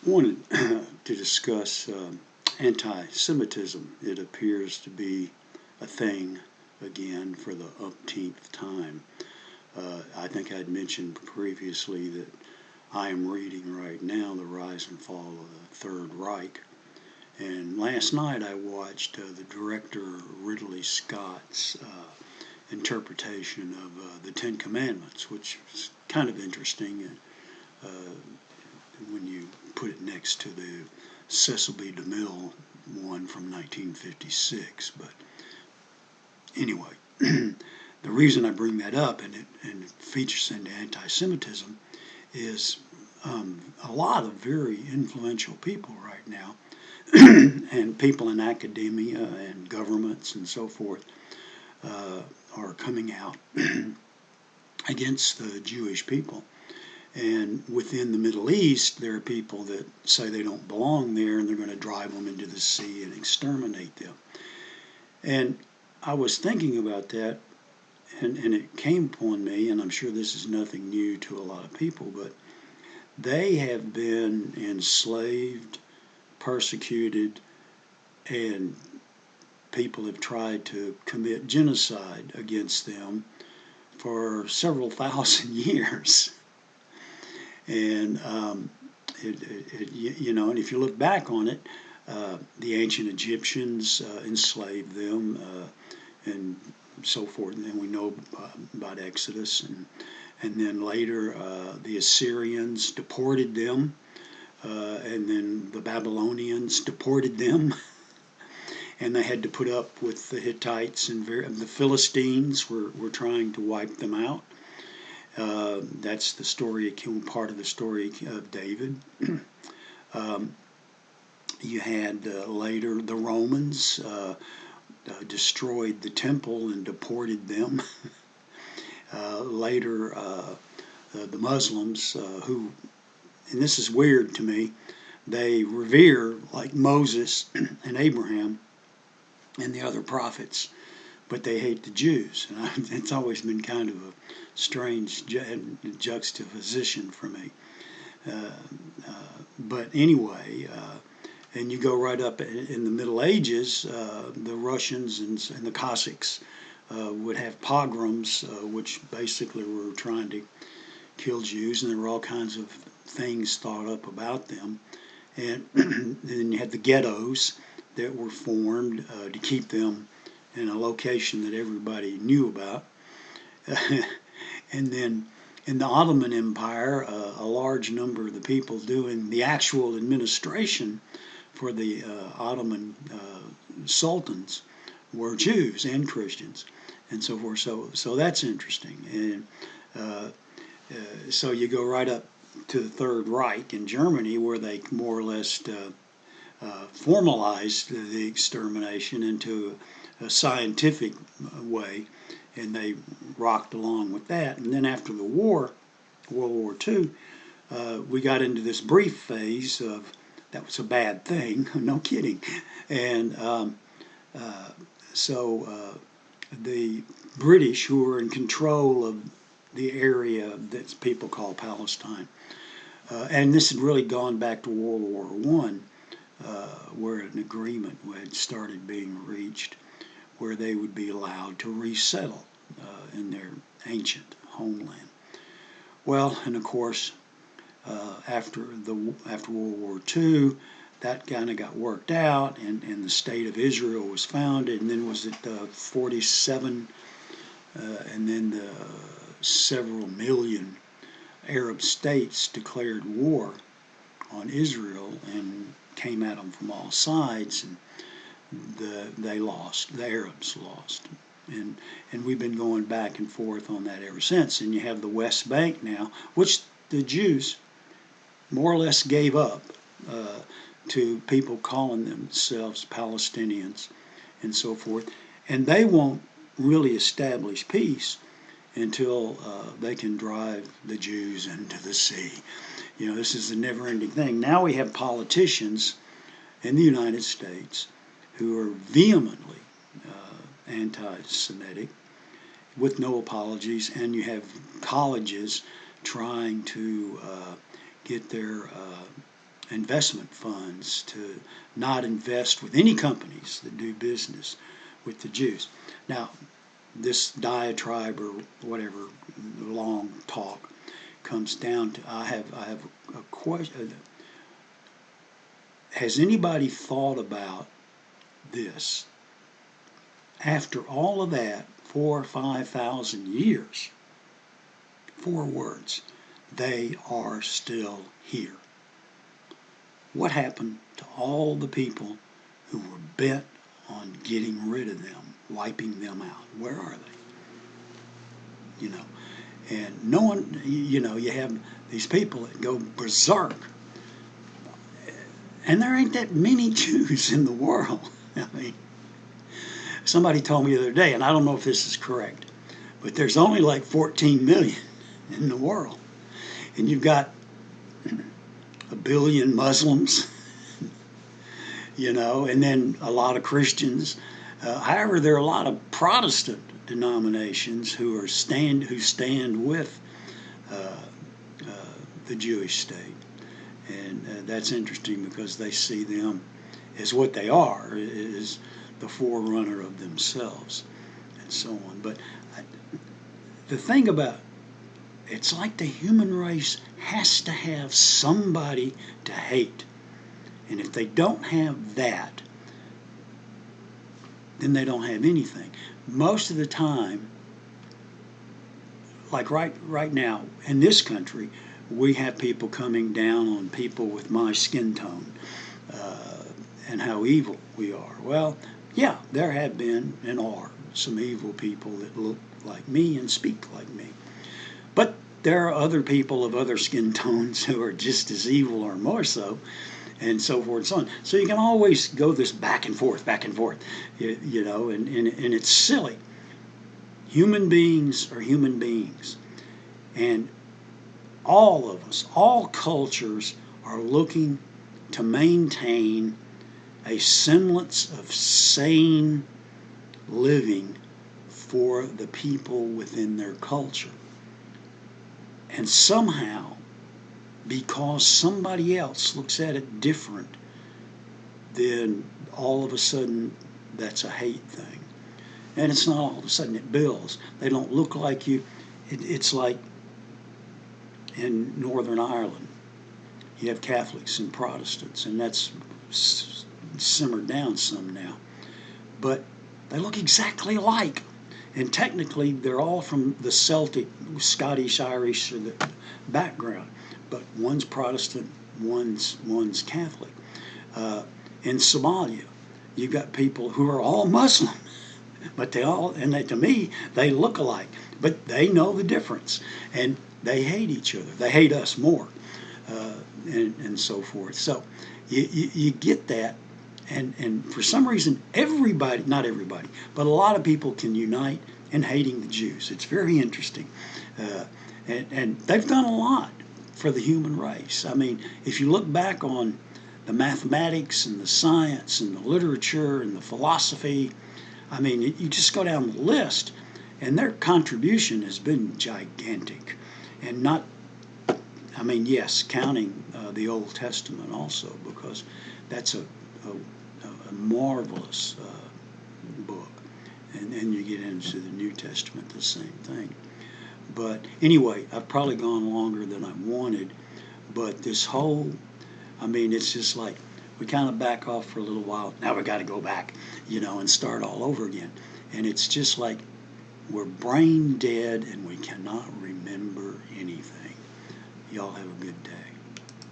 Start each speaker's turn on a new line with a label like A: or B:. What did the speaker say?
A: wanted to discuss anti-Semitism. It appears to be a thing again for the umpteenth time. I think I'd mentioned previously that I am reading right now The Rise and Fall of the Third Reich. And last night I watched the director Ridley Scott's interpretation of the Ten Commandments, which is kind of interesting. Uh, when you put it next to the Cecil B. DeMille one from 1956. But anyway, the reason I bring that up, and it features into anti-Semitism, is a lot of very influential people right now, and people in academia and governments and so forth, are coming out against the Jewish people. And within the Middle East, there are people that say they don't belong there and they're going to drive them into the sea and exterminate them. And I was thinking about that, and it came upon me, and I'm sure this is nothing new to a lot of people, but they have been enslaved, persecuted, and people have tried to commit genocide against them for several thousand years. And and if you look back on it, the ancient Egyptians enslaved them and so forth. And then we know about Exodus, and then later the Assyrians deported them, and then the Babylonians deported them, and they had to put up with the Hittites, and the Philistines were trying to wipe them out. That's the story, part of the story of David. You had later the Romans destroyed the temple and deported them. Later, the Muslims, who, and this is weird to me, they revere, like Moses and Abraham and the other prophets, but they hate the Jews. And it's always been kind of a strange juxtaposition for me. But anyway, and you go right up in the Middle Ages, the Russians and the Cossacks would have pogroms, which basically were trying to kill Jews, and there were all kinds of things thought up about them. And then you had the ghettos that were formed to keep them in a location that everybody knew about. And then in the Ottoman Empire, a large number of the people doing the actual administration for the Ottoman sultans were Jews and Christians and so forth. So that's interesting. And so you go right up to the Third Reich in Germany, where they more or less formalized the extermination into a scientific way, and they rocked along with that. And then after the war, World War II, we got into this brief phase of that was a bad thing, no kidding. And so the British, who were in control of the area that people call Palestine, and this had really gone back to World War I, where an agreement had started being reached where they would be allowed to resettle in their ancient homeland. Well, and of course, after World War II, that kind of got worked out, and the state of Israel was founded, and then was it 47, and then the several million Arab states declared war on Israel and came at them from all sides, and they lost. The Arabs lost, and we've been going back and forth on that ever since. And you have the West Bank now, which the Jews more or less gave up to people calling themselves Palestinians and so forth, and they won't really establish peace until they can drive the Jews into the sea. This is a never-ending thing. Now we have politicians in the United States who are vehemently anti-Semitic with no apologies, and you have colleges trying to get their investment funds to not invest with any companies that do business with the Jews. Now, this diatribe or whatever long talk comes down to, I have a question. Has anybody thought about this? After all of that, 4,000 or 5,000 years, 4 words, they are still here. What happened to all the people who were bent on getting rid of them, wiping them out? Where are they? And no one, you have these people that go berserk. And there ain't that many Jews in the world. I mean, somebody told me the other day, and I don't know if this is correct, but there's only like 14 million in the world. And you've got a billion Muslims, and then a lot of Christians. However, there are a lot of Protestant denominations who stand with the Jewish state. And that's interesting because they see them as what they are, is the forerunner of themselves, and so on. But the thing about it's like the human race has to have somebody to hate. And if they don't have that, then they don't have anything. Most of the time, like right now in this country, we have people coming down on people with my skin tone and how evil we are. Well, yeah, there have been and are some evil people that look like me and speak like me. But there are other people of other skin tones who are just as evil or more so, and so forth and so on. So you can always go this back and forth, and it's silly. Human beings are human beings. And all of us, all cultures are looking to maintain a semblance of sane living for the people within their culture. And somehow, because somebody else looks at it different, then all of a sudden that's a hate thing. And it's not all of a sudden it builds. They don't look like you. It's like in Northern Ireland, you have Catholics and Protestants, and that's simmered down some now. But they look exactly alike. And technically, they're all from the Celtic, Scottish, Irish background. But one's Protestant, one's Catholic. In Somalia, you've got people who are all Muslim. But to me, they look alike. But they know the difference. And they hate each other. They hate us more. And so forth. So you get that. And for some reason, everybody, not everybody, but a lot of people can unite in hating the Jews. It's very interesting. And they've done a lot for the human race. I mean, if you look back on the mathematics and the science and the literature and the philosophy, I mean, you just go down the list, and their contribution has been gigantic. And not, I mean, yes, counting the Old Testament also, because that's a marvelous book. And then you get into the New Testament, the same thing. But anyway, I've probably gone longer than I wanted. But this whole, I mean, it's just like we kind of back off for a little while. Now we got to go back, and start all over again. And it's just like we're brain dead and we cannot remember anything. Y'all have a good day.